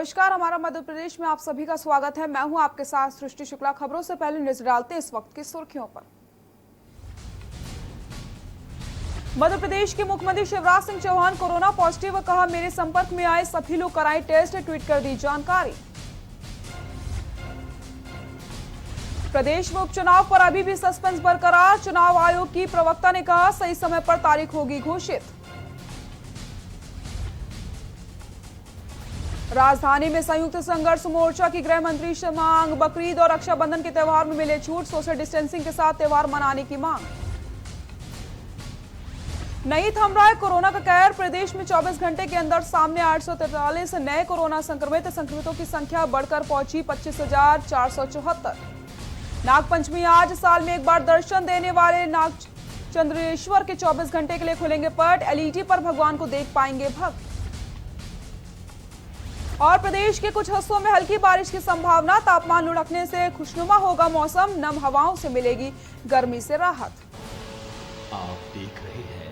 नमस्कार, हमारा मध्य प्रदेश में आप सभी का स्वागत है। मैं हूं आपके साथ सृष्टि शुक्ला। खबरों से पहले नजर डालते हैं इस वक्त की सुर्खियों पर। मध्य प्रदेश के मुख्यमंत्री शिवराज सिंह चौहान कोरोना पॉजिटिव, कहा मेरे संपर्क में आए सभी लोग कराएं टेस्ट, ट्वीट कर दी जानकारी। प्रदेश में उपचुनाव पर अभी भी सस्पेंस बरकरार, चुनाव आयोग की प्रवक्ता ने कहा सही समय पर तारीख होगी घोषित। राजधानी में संयुक्त संघर्ष मोर्चा की गृह मंत्री से मांग, बकरीद और रक्षाबंधन के त्यौहार में मिले छूट, सोशल डिस्टेंसिंग के साथ त्यौहार मनाने की मांग। नहीं थम रहा है कोरोना का कहर, प्रदेश में 24 घंटे के अंदर सामने 843 नए कोरोना संक्रमितों की संख्या बढ़कर पहुंची 25,474। नागपंचमी आज, साल में एक बार दर्शन देने वाले नागचंद्रेश्वर के 24 घंटे के लिए खुलेंगे पट, एलईडी पर भगवान को देख पाएंगे भक्त। और प्रदेश के कुछ हिस्सों में हल्की बारिश की संभावना, तापमान लुढ़कने से खुशनुमा होगा मौसम, नम हवाओं से मिलेगी गर्मी से राहत। आप देख रहे हैं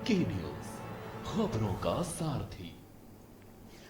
के न्यूज, खबरों का सारथी।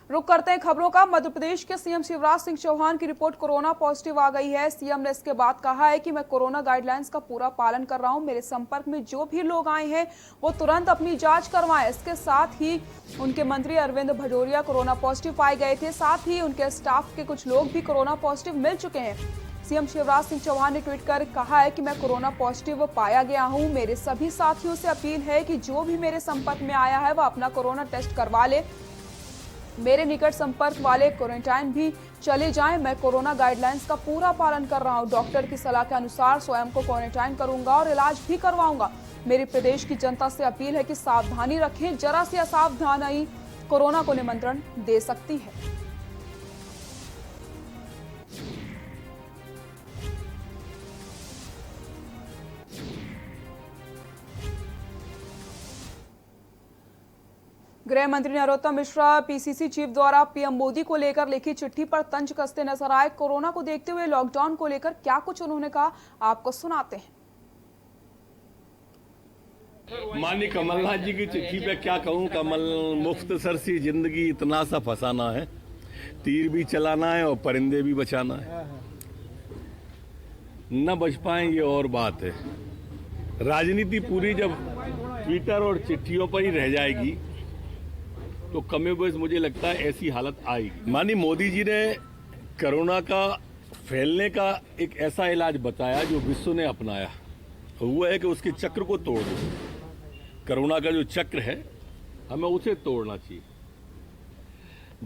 रुक करते हैं खबरों का। मध्य प्रदेश के सीएम शिवराज सिंह चौहान की रिपोर्ट कोरोना पॉजिटिव आ गई है। सीएम ने इसके बाद कहा है कि मैं कोरोना गाइडलाइंस का पूरा पालन कर रहा हूं। मेरे संपर्क में जो भी लोग आए हैं वो तुरंत अपनी जांच करवाएं। इसके साथ ही उनके मंत्री अरविंद भदौरिया कोरोना पॉजिटिव पाए गए थे। साथ ही उनके स्टाफ के कुछ लोग भी कोरोना पॉजिटिव मिल चुके हैं। सीएम शिवराज सिंह चौहान ने ट्वीट कर कहा है कि मैं कोरोना पॉजिटिव पाया गया हूं। मेरे सभी साथियों से अपील है कि जो भी मेरे संपर्क में आया है वह अपना कोरोना टेस्ट करवा ले। मेरे निकट संपर्क वाले क्वारंटाइन भी चले जाएं। मैं कोरोना गाइडलाइंस का पूरा पालन कर रहा हूं। डॉक्टर की सलाह के अनुसार स्वयं को क्वारंटाइन करूंगा और इलाज भी करवाऊंगा। मेरी प्रदेश की जनता से अपील है कि सावधानी रखें। जरा सी असावधानी कोरोना को निमंत्रण दे सकती है। गृह मंत्री नरोत्तम मिश्रा पीसीसी चीफ द्वारा पीएम मोदी को लेकर लिखी चिट्ठी पर तंज कसते नजर आए। कोरोना को देखते हुए लॉकडाउन को लेकर क्या कुछ उन्होंने कहा, आपको सुनाते हैं। माननीय कमलनाथ जी की चिट्ठी पे क्या कहूँ। कमल, मुख्तसर सी जिंदगी इतना सा फसाना है, तीर भी चलाना है और परिंदे भी बचाना है। न बच पाए ये और बात है। राजनीति पूरी जब ट्विटर और चिट्ठियों पर ही रह जाएगी तो कमेबेश मुझे लगता है ऐसी हालत आएगी। माननीय मोदी जी ने कोरोना का फैलने का एक ऐसा इलाज बताया जो विश्व ने अपनाया, वो है कि उसके चक्र को तोड़ दो। कोरोना का जो चक्र है हमें उसे तोड़ना चाहिए।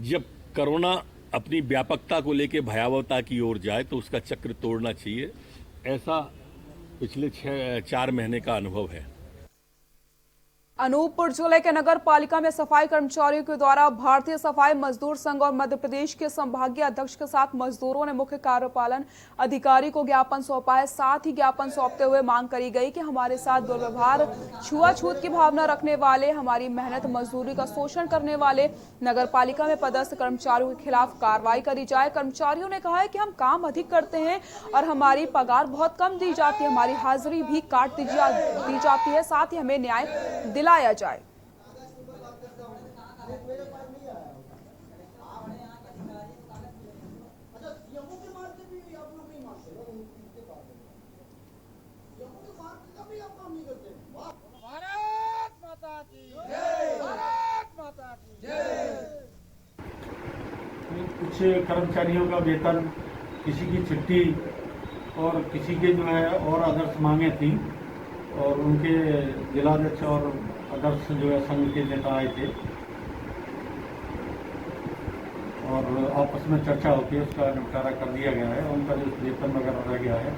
जब कोरोना अपनी व्यापकता को लेकर भयावहता की ओर जाए तो उसका चक्र तोड़ना चाहिए। ऐसा पिछले 4 महीने का अनुभव है। अनूपपुर जिले के नगर पालिका में सफाई कर्मचारियों के द्वारा भारतीय सफाई मजदूर संघ और मध्य प्रदेश के संभागीय अध्यक्ष के साथ मजदूरों ने मुख्य कार्यपालन अधिकारी को ज्ञापन सौंपा है। साथ ही ज्ञापन सौंपते हुए मांग करी गई कि हमारे साथ दुर्व्यवहार, छुआछूत की भावना रखने वाले, हमारी मेहनत मजदूरी का शोषण करने वाले नगर पालिका में पदस्थ कर्मचारियों के खिलाफ कार्रवाई करी जाए। कर्मचारियों ने कहा है कि हम काम अधिक करते हैं और हमारी पगार बहुत कम दी जाती है, हमारी हाजिरी भी काट दी जाती है। साथ ही हमें न्याय दिलाया जाए। कुछ कर्मचारियों का वेतन, किसी की छुट्टी और किसी के जो है और आदर्श मांगे थी और उनके जिलाध्यक्ष और आदर्श जो है संघ के नेता आए थे और आपस में चर्चा होकर उसका निपटारा कर दिया गया है। उनका जो वेतन वगैरह रह गया है।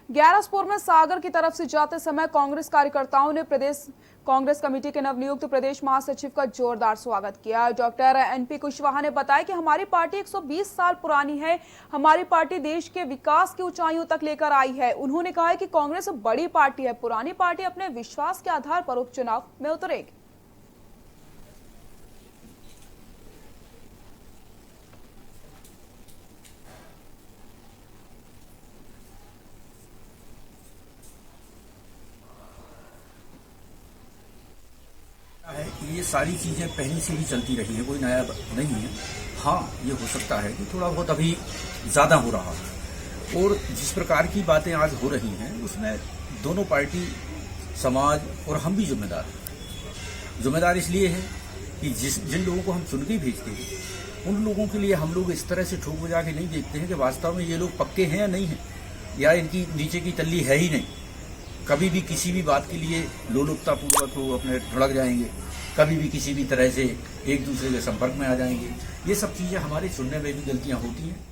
ग्यारसपुर में सागर की तरफ से जाते समय कांग्रेस कार्यकर्ताओं ने प्रदेश कांग्रेस कमेटी के नवनियुक्त प्रदेश महासचिव का जोरदार स्वागत किया। डॉक्टर एनपी कुशवाहा ने बताया कि हमारी पार्टी 120 साल पुरानी है, हमारी पार्टी देश के विकास की ऊंचाइयों तक लेकर आई है। उन्होंने कहा है कि कांग्रेस बड़ी पार्टी है, पुरानी पार्टी अपने विश्वास के आधार पर उपचुनाव में उतरेगी। है कि ये सारी चीज़ें पहले से ही चलती रही हैं, कोई नया नहीं है। हाँ, ये हो सकता है कि थोड़ा बहुत अभी ज़्यादा हो रहा है। और जिस प्रकार की बातें आज हो रही हैं उसमें दोनों पार्टी, समाज और हम भी जिम्मेदार हैं। जिम्मेदार इसलिए है कि जिन लोगों को हम चुन के भेजते हैं उन लोगों के लिए हम लोग इस तरह से ठोक बजा के नहीं देखते हैं कि वास्तव में ये लोग पक्के हैं या नहीं हैं, या इनकी नीचे की तल्ली है ही नहीं। कभी भी किसी भी बात के लिए लोलुपतापूर्वक वो अपने ढुड़क जाएंगे, कभी भी किसी भी तरह से एक दूसरे के संपर्क में आ जाएंगे। ये सब चीजें हमारे चुनने में भी गलतियां होती हैं।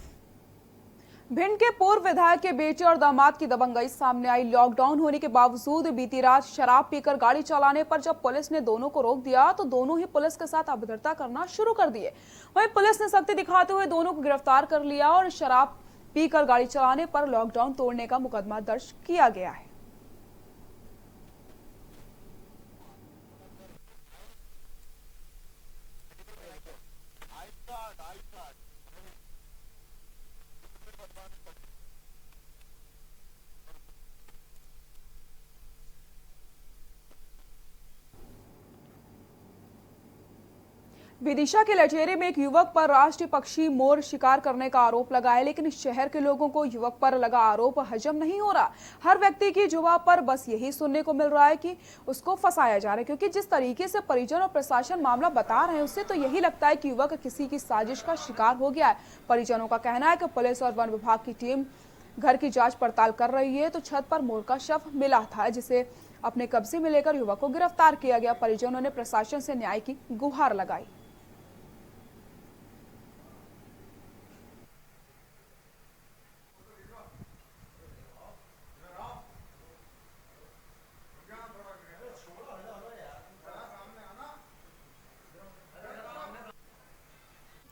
भिंड के पूर्व विधायक के बेटे और दामाद की दबंगई सामने आई। लॉकडाउन होने के बावजूद बीती रात शराब पीकर गाड़ी चलाने पर जब पुलिस ने दोनों को रोक दिया तो दोनों ही पुलिस के साथ अभद्रता करना शुरू कर दिए। वहीं पुलिस ने सख्ती दिखाते हुए दोनों को गिरफ्तार कर लिया और शराब पीकर गाड़ी चलाने पर लॉकडाउन तोड़ने का मुकदमा दर्ज किया गया है। विदिशा के लटेरे में एक युवक पर राष्ट्रीय पक्षी मोर शिकार करने का आरोप लगा है, लेकिन शहर के लोगों को युवक पर लगा आरोप हजम नहीं हो रहा। हर व्यक्ति की जुबान पर बस यही सुनने को मिल रहा है कि उसको फंसाया जा रहा है, क्योंकि जिस तरीके से परिजन और प्रशासन मामला बता रहे हैं उससे तो यही लगता है कि युवक किसी की साजिश का शिकार हो गया है। परिजनों का कहना है कि पुलिस और वन विभाग की टीम घर की जांच पड़ताल कर रही है तो छत पर मोर का शव मिला था, जिसे अपने कब्जे में लेकर युवक को गिरफ्तार किया गया। परिजनों ने प्रशासन से न्याय की गुहार लगाई।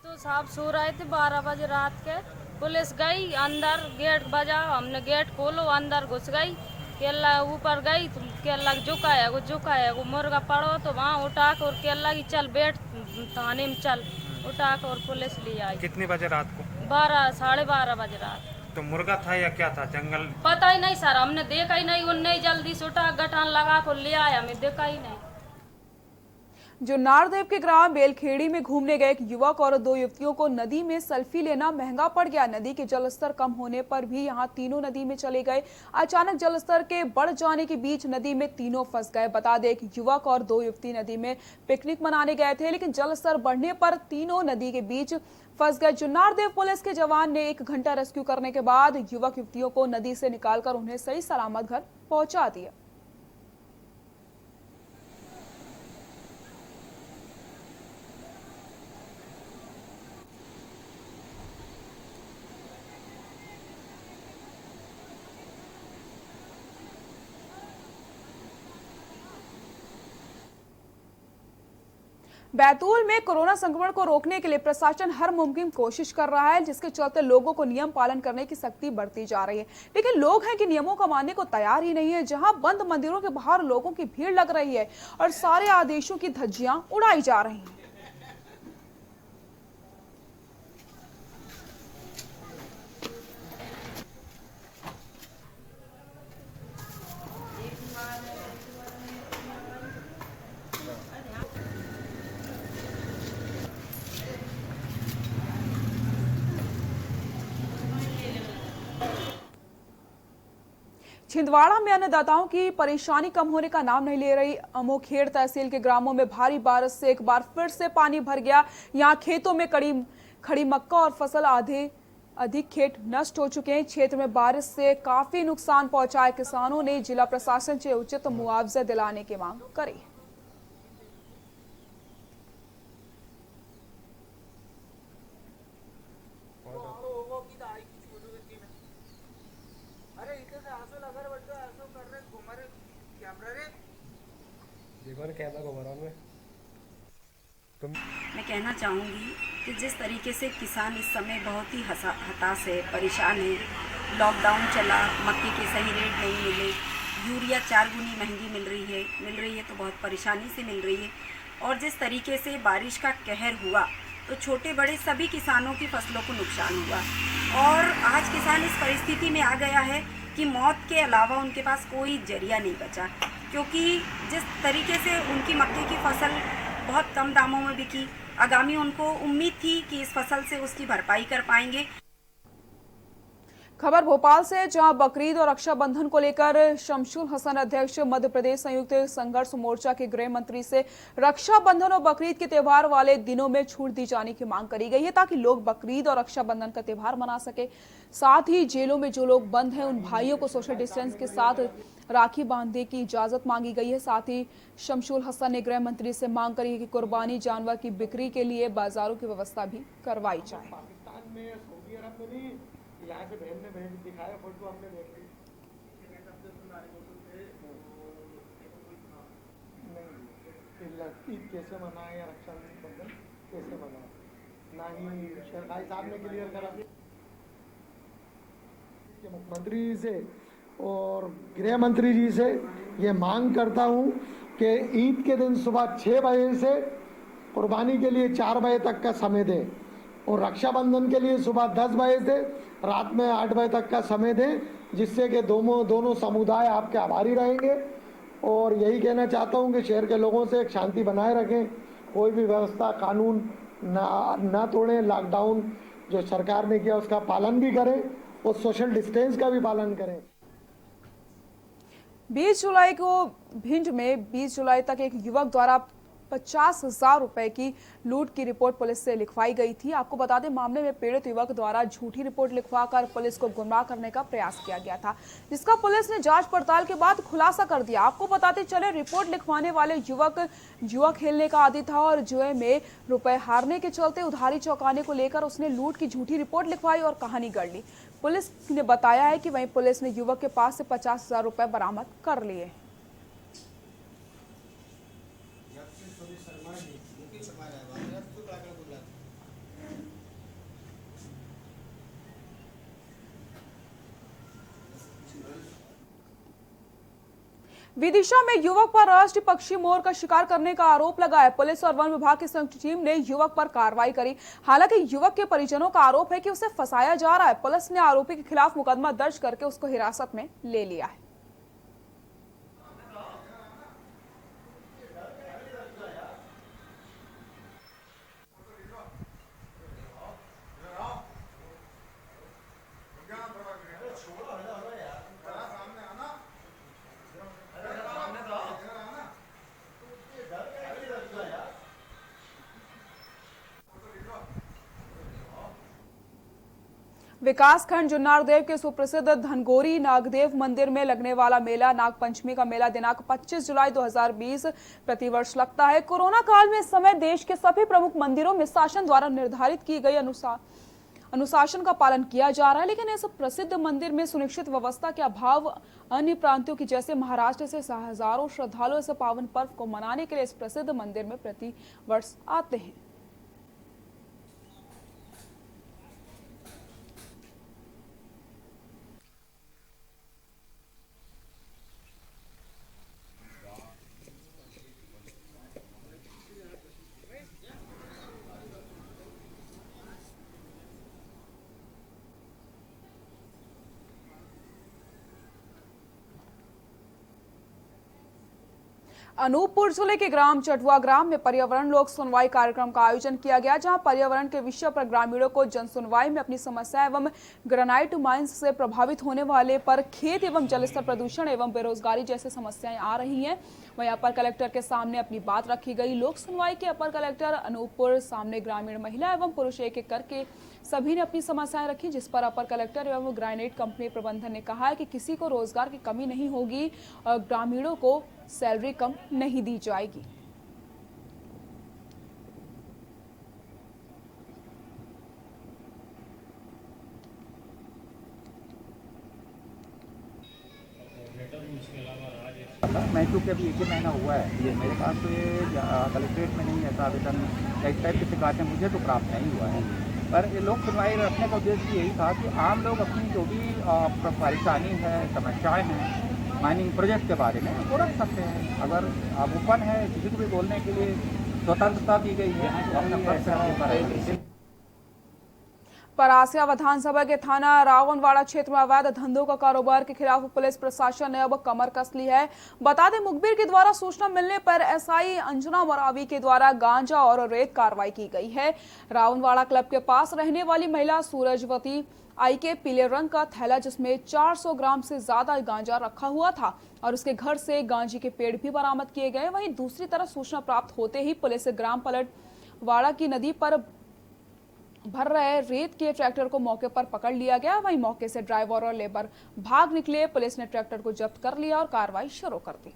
तो साहब सो रहे थे 12 बजे रात के। पुलिस गई अंदर, गेट बजा, हमने गेट खोलो, अंदर घुस गई। केला ऊपर गई तो केला झुकाया वो मुर्गा पड़ो तो वहाँ उठा कर और केला की चल बैठ थाने में चल, उठा कर और पुलिस ले आई। कितने बजे रात को? 12-12:30 बजे रात। तो मुर्गा था या क्या था? जंगल पता ही नहीं सर, हमने देखा ही नहीं। उनने जल्दी से उठा गठान लगा कर ले आया, हमें देखा ही नहीं। जो नारदेव के ग्राम बेलखेड़ी में घूमने गए एक युवक और दो युवतियों को नदी में सेल्फी लेना महंगा पड़ गया। नदी के जलस्तर कम होने पर भी यहां तीनों नदी में चले गए। अचानक जलस्तर के बढ़ जाने के बीच नदी में तीनों फंस गए। बता दें कि युवक और दो युवती नदी में पिकनिक मनाने गए थे, लेकिन जलस्तर बढ़ने पर तीनों नदी के बीच फंस गए। जो नारदेव पुलिस के जवान ने 1 घंटा रेस्क्यू करने के बाद युवक युवतियों को नदी से निकालकर उन्हें सही सलामत घर पहुंचा दिया। बैतूल में कोरोना संक्रमण को रोकने के लिए प्रशासन हर मुमकिन कोशिश कर रहा है, जिसके चलते लोगों को नियम पालन करने की सख्ती बढ़ती जा रही है। लेकिन लोग हैं कि नियमों को मानने को तैयार ही नहीं है। जहां बंद मंदिरों के बाहर लोगों की भीड़ लग रही है और सारे आदेशों की धज्जियां उड़ाई जा रही हैं। छिंदवाड़ा में अन्नदाताओं की परेशानी कम होने का नाम नहीं ले रही। अमोखेड़ तहसील के ग्रामों में भारी बारिश से एक बार फिर से पानी भर गया। यहां खेतों में खड़ी मक्का और फसल अधिक खेत नष्ट हो चुके हैं। क्षेत्र में बारिश से काफी नुकसान पहुंचाए। किसानों ने जिला प्रशासन से उचित मुआवजा दिलाने की मांग करी। मैं कहना चाहूँगी कि जिस तरीके से किसान इस समय बहुत ही हताश है, परेशान है। लॉकडाउन चला, मक्के के सही रेट नहीं मिले, यूरिया 4 गुनी महंगी मिल रही है तो बहुत परेशानी से मिल रही है। और जिस तरीके से बारिश का कहर हुआ तो छोटे बड़े सभी किसानों की फसलों को नुकसान हुआ। और आज किसान इस परिस्थिति में आ गया है कि मौत के अलावा उनके पास कोई जरिया नहीं बचा, क्योंकि जिस तरीके से उनकी मक्के की फसल बहुत कम दामों में बिकी, आगामी उनको उम्मीद थी कि इस फसल से उसकी भरपाई कर पाएंगे। खबर भोपाल से, जहां बकरीद और रक्षाबंधन को लेकर शमशुल हसन अध्यक्ष मध्य प्रदेश संयुक्त संघर्ष मोर्चा के गृह मंत्री से रक्षाबंधन और बकरीद के त्योहार वाले दिनों में छूट दी जाने की मांग करी गई है, ताकि लोग बकरीद और रक्षाबंधन का त्योहार मना सके। साथ ही जेलों में जो लोग बंद हैं उन भाइयों को सोशल डिस्टेंस के साथ राखी बांधने की इजाजत मांगी गई है। साथ ही शमशुल हसन ने गृह मंत्री से मांग करी है कि कुर्बानी जानवर की बिक्री के लिए बाजारों की व्यवस्था भी करवाई जाए। यहाँ से बहन ने दिखाया फोटो हमने देख ली। नहीं, ईद कैसे मनाए या रक्षाबंधन कैसे मनाए, ना ही सरकारी साहब ने क्लियर करा। मुख्यमंत्री जी से और गृह मंत्री जी से ये मांग करता हूँ कि ईद के दिन सुबह 6 बजे से कुर्बानी के लिए 4 बजे तक का समय दें और रक्षाबंधन के लिए सुबह 10 बजे से रात में 8 बजे तक का समय दें, जिससे कि दोनों समुदाय आपके आभारी रहेंगे। और यही कहना चाहता हूं कि शहर के लोगों से एक शांति बनाए रखें, कोई भी व्यवस्था कानून ना तोड़ें, लॉकडाउन जो सरकार ने किया उसका पालन भी करें और सोशल डिस्टेंस का भी पालन करें। 20 जुलाई को भिंड में 20 जुलाई तक एक युवक द्वारा 50,000 रुपए की लूट की रिपोर्ट पुलिस से लिखवाई गई थी। आपको बता दें, मामले में पीड़ित युवक द्वारा झूठी रिपोर्ट लिखवाकर पुलिस को गुमराह करने का प्रयास किया गया था, जिसका पुलिस ने जांच पड़ताल के बाद खुलासा कर दिया। आपको बताते चले, रिपोर्ट लिखवाने वाले युवक जुआ खेलने का आदी था और जुए में रुपए हारने के चलते उधारी चौंकाने को लेकर उसने लूट की झूठी रिपोर्ट लिखवाई और कहानी गढ़ ली। पुलिस ने बताया है कि वहीं पुलिस ने युवक के पास से 50,000 रुपए बरामद कर लिए। विदिशा में युवक पर राष्ट्रीय पक्षी मोर का शिकार करने का आरोप लगा है। पुलिस और वन विभाग की संयुक्त टीम ने युवक पर कार्रवाई करी। हालांकि युवक के परिजनों का आरोप है कि उसे फंसाया जा रहा है। पुलिस ने आरोपी के खिलाफ मुकदमा दर्ज करके उसको हिरासत में ले लिया है। विकासखंड जुन्नारदेव के सुप्रसिद्ध धनगोरी नागदेव मंदिर में लगने वाला मेला नागपंचमी का मेला दिनांक 25 जुलाई 2020 प्रतिवर्ष लगता है। कोरोना काल में इस समय देश के सभी प्रमुख मंदिरों में शासन द्वारा निर्धारित की गई अनुशासन का पालन किया जा रहा है, लेकिन इस प्रसिद्ध मंदिर में सुनिश्चित व्यवस्था के अभाव अन्य प्रांतों की जैसे महाराष्ट्र से हजारों श्रद्धालु इस पावन पर्व को मनाने के लिए इस प्रसिद्ध मंदिर में प्रति वर्ष आते हैं। अनूपपुर जिले के ग्राम चटुआ ग्राम में पर्यावरण लोक सुनवाई कार्यक्रम का आयोजन किया गया, जहां पर्यावरण के विषय पर ग्रामीणों को जन सुनवाई में अपनी समस्या एवं ग्रेनाइट माइंस से प्रभावित होने वाले पर खेत एवं जलस्तर प्रदूषण एवं बेरोजगारी जैसी समस्याएं आ रही हैं। वहीं अपर कलेक्टर के सामने अपनी बात रखी गई। लोक सुनवाई के अपर कलेक्टर अनूपपुर सामने ग्रामीण महिला एवं पुरुष एक एक करके सभी ने अपनी समस्याएं रखी, जिस पर अपर कलेक्टर एवं ग्रेनाइट कंपनी प्रबंधन ने कहा है कि किसी को रोजगार की कमी नहीं होगी और ग्रामीणों को सैलरी कम नहीं दी जाएगी। मैं क्योंकि अभी 1 महीना हुआ है ये मेरे पास, तो ये कलेक्ट्रेट में नहीं ऐसा आवेदन इस टाइप की शिकायतें मुझे तो प्राप्त नहीं हुआ है। पर ये लोक सुनवाई रखने का उद्देश्य यही था कि आम लोग अपनी जो भी परेशानी है, समस्याएं हैं माइनिंग प्रोजेक्ट के बारे में वो रख सकते हैं। अगर आप ओपन है, किसी को भी बोलने के लिए स्वतंत्रता दी गई है, तो अपना परासिया विधानसभा के थाना रावणवाड़ा क्षेत्र में अवैध धंधों का कारोबार के खिलाफ पुलिस प्रशासन ने अब कमर कस ली है। बता दें, मुखबिर के द्वारा सूचना मिलने पर एसआई अंजना मरावी के द्वारा गांजा और रेत कार्रवाई की गई है। रावणवाड़ा क्लब के पास रहने वाली महिला सूरजवती आई के पीले रंग का थैला जिसमें 400 ग्राम से ज्यादा गांजा रखा हुआ था और उसके घर से गांजे के पेड़ भी बरामद किए गए। वहीं दूसरी तरफ सूचना प्राप्त होते ही पुलिस ग्राम पलटवाड़ा की नदी पर भर रहे रेत के ट्रैक्टर को मौके पर पकड़ लिया गया। वहीं मौके से ड्राइवर और लेबर भाग निकले। पुलिस ने ट्रैक्टर को जब्त कर लिया और कार्रवाई शुरू कर दी।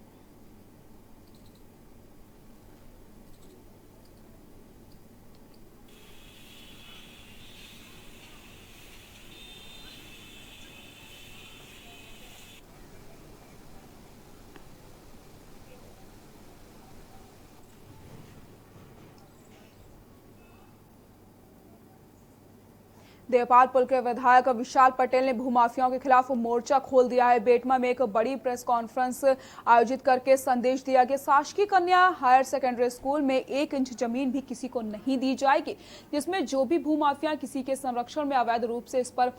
देवपालपुर के विधायक विशाल पटेल ने भूमाफियाओं के खिलाफ मोर्चा खोल दिया है। बेटमा में एक बड़ी प्रेस कॉन्फ्रेंस आयोजित करके संदेश दिया कि शासकीय कन्या हायर सेकेंडरी स्कूल में 1 इंच जमीन भी किसी को नहीं दी जाएगी, जिसमें जो भी भूमाफिया किसी के संरक्षण में अवैध रूप से इस पर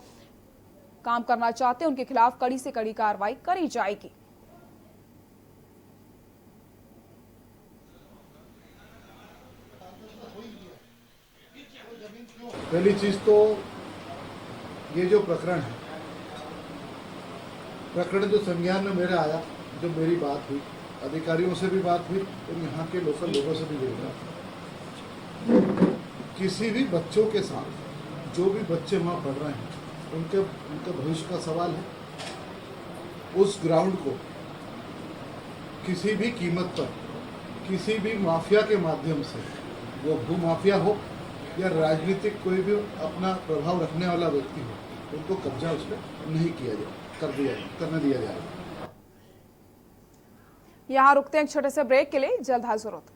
काम करना चाहते हैं उनके खिलाफ कड़ी से कड़ी कार्रवाई करी जाएगी। पहली चीज तो ये जो प्रकरण है, प्रकरण जो संज्ञान में मेरा आया, जो मेरी बात हुई, अधिकारियों से भी बात हुई और यहाँ के लोकल लोगों से भी जुड़ा, किसी भी बच्चों के साथ जो भी बच्चे वहाँ पढ़ रहे हैं उनके भविष्य का सवाल है। उस ग्राउंड को किसी भी कीमत पर किसी भी माफिया के माध्यम से, वो भू माफिया हो या राजनीतिक कोई भी अपना प्रभाव रखने वाला व्यक्ति हो, उनको कब्जा उस पर नहीं किया जाए, करने दिया जाएगा। यहाँ रुकते हैं एक छोटे से ब्रेक के लिए, जल्द हाजिर होते हैं।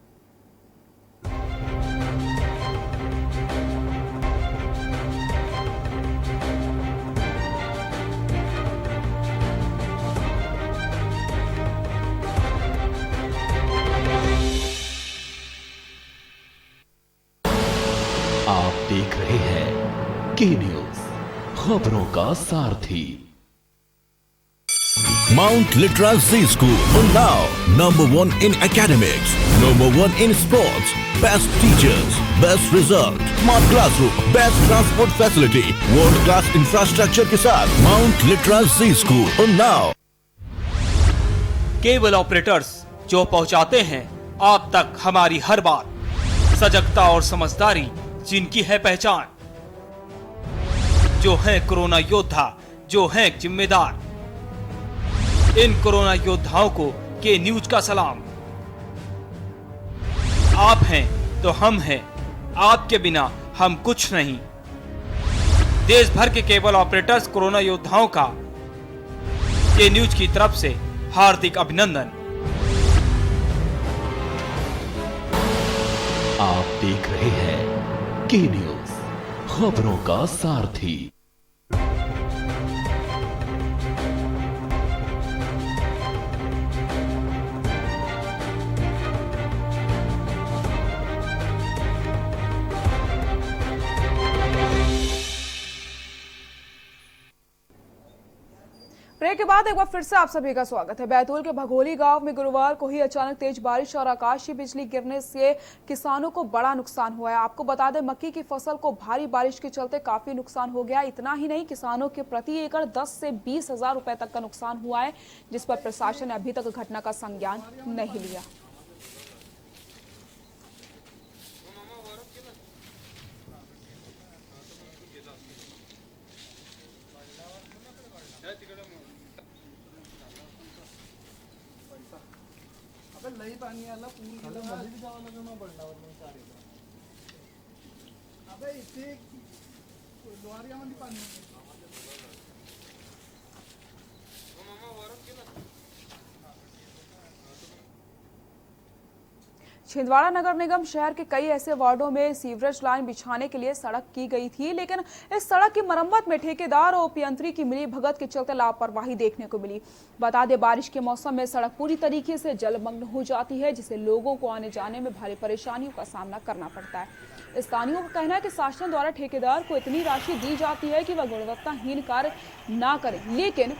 आप देख रहे हैं के न्यूज, खबरों का सारथी। Mount Litra Z School, Unnao, #1 in academics, #1 in sports, best teachers, best result, smart classroom, best transport facility, world class infrastructure के साथ Mount Litra Z School, Unnao। Cable operators जो पहुंचाते हैं आप तक हमारी हर बात, सजगता और समझदारी जिनकी है पहचान, जो है कोरोना योद्धा, जो है जिम्मेदार। इन कोरोना योद्धाओं को के न्यूज का सलाम। आप हैं तो हम हैं, आपके बिना हम कुछ नहीं। देश भर के केबल ऑपरेटर्स कोरोना योद्धाओं का के न्यूज की तरफ से हार्दिक अभिनंदन। आप देख रहे हैं के न्यूज, खबरों का सारथी। ब्रेक के बाद एक बार फिर से आप सभी का स्वागत है। बैतूल के भगोली गांव में गुरुवार को ही अचानक तेज बारिश और आकाशीय बिजली गिरने से किसानों को बड़ा नुकसान हुआ है। आपको बता दें, मक्की की फसल को भारी बारिश के चलते काफी नुकसान हो गया। इतना ही नहीं, किसानों के प्रति एकड़ 10 से 20 हजार रुपए तक का नुकसान हुआ है, जिस पर प्रशासन ने अभी तक घटना का संज्ञान नहीं लिया। लई पाणी आला पूल गेलं मध्ये जावं लागलं मग बंडावर सारे अबे इथे लोहारियामध्ये पाणी छिंदवाड़ा नगर निगम शहर के कई ऐसे वार्डों में सीवरेज लाइन बिछाने के लिए सड़क की गई थी, लेकिन इस सड़क की मरम्मत में ठेकेदार और अभियंत्री की मिली भगत के चलते लापरवाही देखने को मिली। बता दें, बारिश के मौसम में सड़क पूरी तरीके से जलमग्न हो जाती है, जिससे लोगों को आने जाने में भारी परेशानियों का सामना करना पड़ता है। स्थानीयों का कहना है कि शासन द्वारा ठेकेदार को इतनी राशि दी जाती है कि वह गुणवत्ताहीन कार्य ना करे, लेकिन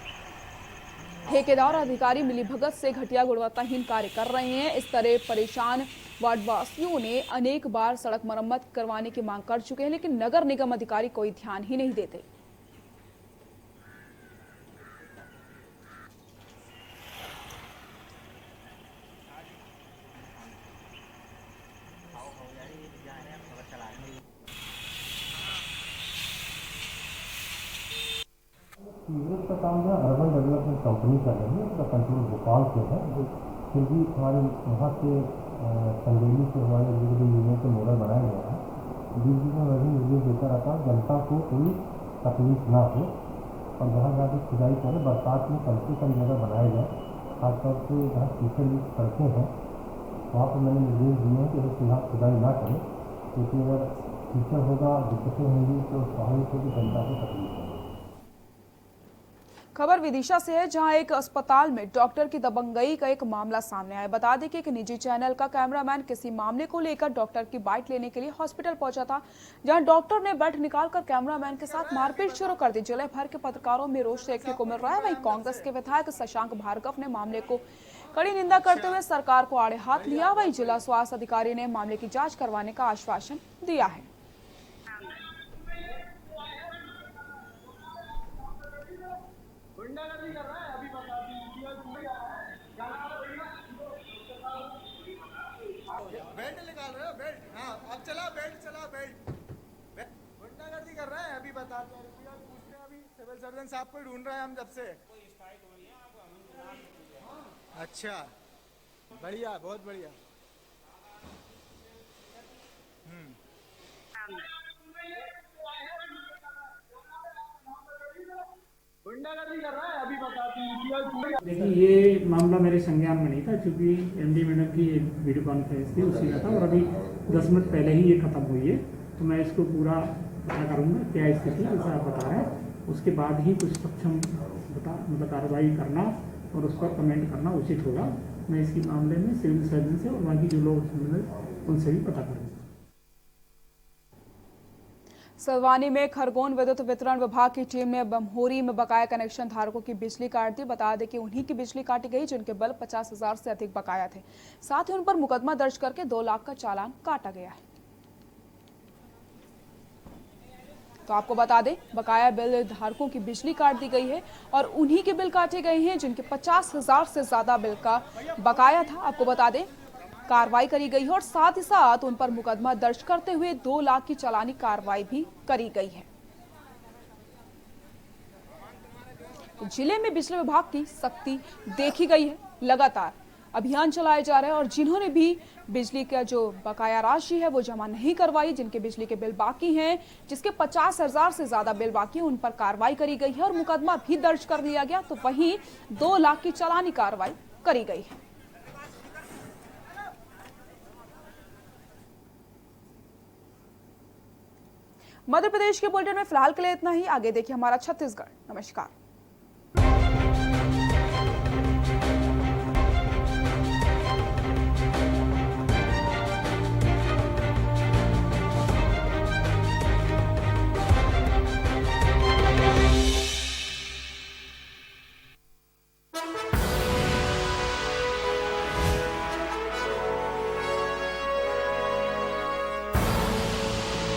ठेकेदार अधिकारी मिलीभगत से घटिया गुणवत्ताहीन कार्य कर रहे हैं। इस तरह परेशान वार्डवासियों ने अनेक बार सड़क मरम्मत करवाने की मांग कर चुके हैं, लेकिन नगर निगम अधिकारी कोई ध्यान ही नहीं देते। सीवरेज का काम जो अर्बन डेवलपमेंट कंपनी कर रही है, उसका कंट्रोल भोपाल से है। फिर भी हमारे यहाँ से संदेली से हमारे यूनियन के मॉडल बनाए गए हैं। बीच बीच में वही निर्देश देता रहता है जनता को कोई तकलीफ ना हो, और जहाँ जहाँ की खुदाई करें बरसात में कम से कम जगह बनाए जाए। खासतौर से जहाँ कीचड़ युक्त सड़कें हैं वहाँ पर मैंने निर्देश दिए हैं कि उसके यहाँ खुदाई ना करें, क्योंकि अगर कीचड़ होगा, दिक्कतें होंगी तो स्वाभाविक है कि जनता को तकलीफ होगी। खबर विदिशा से है, जहां एक अस्पताल में डॉक्टर की दबंगई का एक मामला सामने आया। बता दें कि एक निजी चैनल का कैमरामैन किसी मामले को लेकर डॉक्टर की बाइट लेने के लिए हॉस्पिटल पहुंचा था, जहां डॉक्टर ने बेल्ट निकालकर कैमरामैन के साथ मारपीट शुरू कर दी। जिले भर के पत्रकारों में रोष देखने को मिल रहा है। वहीं कांग्रेस के विधायक शशांक भार्गव ने मामले को कड़ी निंदा करते हुए सरकार को आड़े हाथ लिया। वहीं जिला स्वास्थ्य अधिकारी ने मामले की जाँच करवाने का आश्वासन दिया है। बेल्ट निकाल रहे हो? बेल्ट, हाँ अब चला बेल्ट, चला बेल्ट। गुंडागर्दी कर रहे हैं, अभी बताते हैं। पूछते हैं, अभी सिविल सर्जन साहब को ढूंढ रहे हैं हम जब से। अच्छा, बढ़िया, बहुत बढ़िया। गुंडागर्दी कर रहा है, अभी बताते हैं। देखिए, ये मामला मेरे संज्ञान में नहीं था, क्योंकि एमडी मैडम की वीडियो कॉन्फ्रेंस थी, उसी में था, और अभी 10 मिनट पहले ही ये खत्म हुई है। तो मैं इसको पूरा पता करूंगा क्या स्थिति है, जैसा आप बता रहे हैं, उसके बाद ही कुछ सक्षम मतलब कार्रवाई करना और उस पर कमेंट करना उचित होगा। मैं इसके मामले में सिविल सर्जन से और बाकी जो लोग उनसे भी पता करूँगा। सलवानी में खरगोन विद्युत वितरण विभाग की टीम ने बमहोरी में बकाया कनेक्शन धारकों की बिजली काट दी। बता दें कि उन्हीं की बिजली काटी गई जिनके बिल 50,000 से अधिक बकाया थे। साथ ही उन पर मुकदमा दर्ज करके 2 लाख का चालान काटा गया है। तो आपको बता दें, बकाया बिल धारकों की बिजली काट दी गई है और उन्हीं के बिल काटे गए हैं जिनके 50,000 से ज्यादा बिल का बकाया था। आपको बता दें, कार्रवाई करी गई है और साथ ही साथ उन पर मुकदमा दर्ज करते हुए 2 लाख की चालानी कार्रवाई भी करी गई है। तो जिले में बिजली विभाग की सख्ती देखी गई है। लगातार अभियान चलाए जा रहे हैं और जिन्होंने भी बिजली का जो बकाया राशि है वो जमा नहीं करवाई, जिनके बिजली के बिल बाकी हैं, जिसके 50,000 से ज्यादा बिल बाकी है, उन पर कार्रवाई करी गई है और मुकदमा भी दर्ज कर लिया गया। तो वहीं 2 लाख की चालानी कार्रवाई करी गई है। मध्य प्रदेश के बुलेटिन में फिलहाल के लिए इतना ही। आगे देखिए हमारा छत्तीसगढ़। नमस्कार।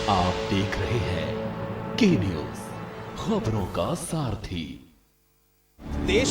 आप देख रहे हैं के न्यूज, खबरों का सारथी। देश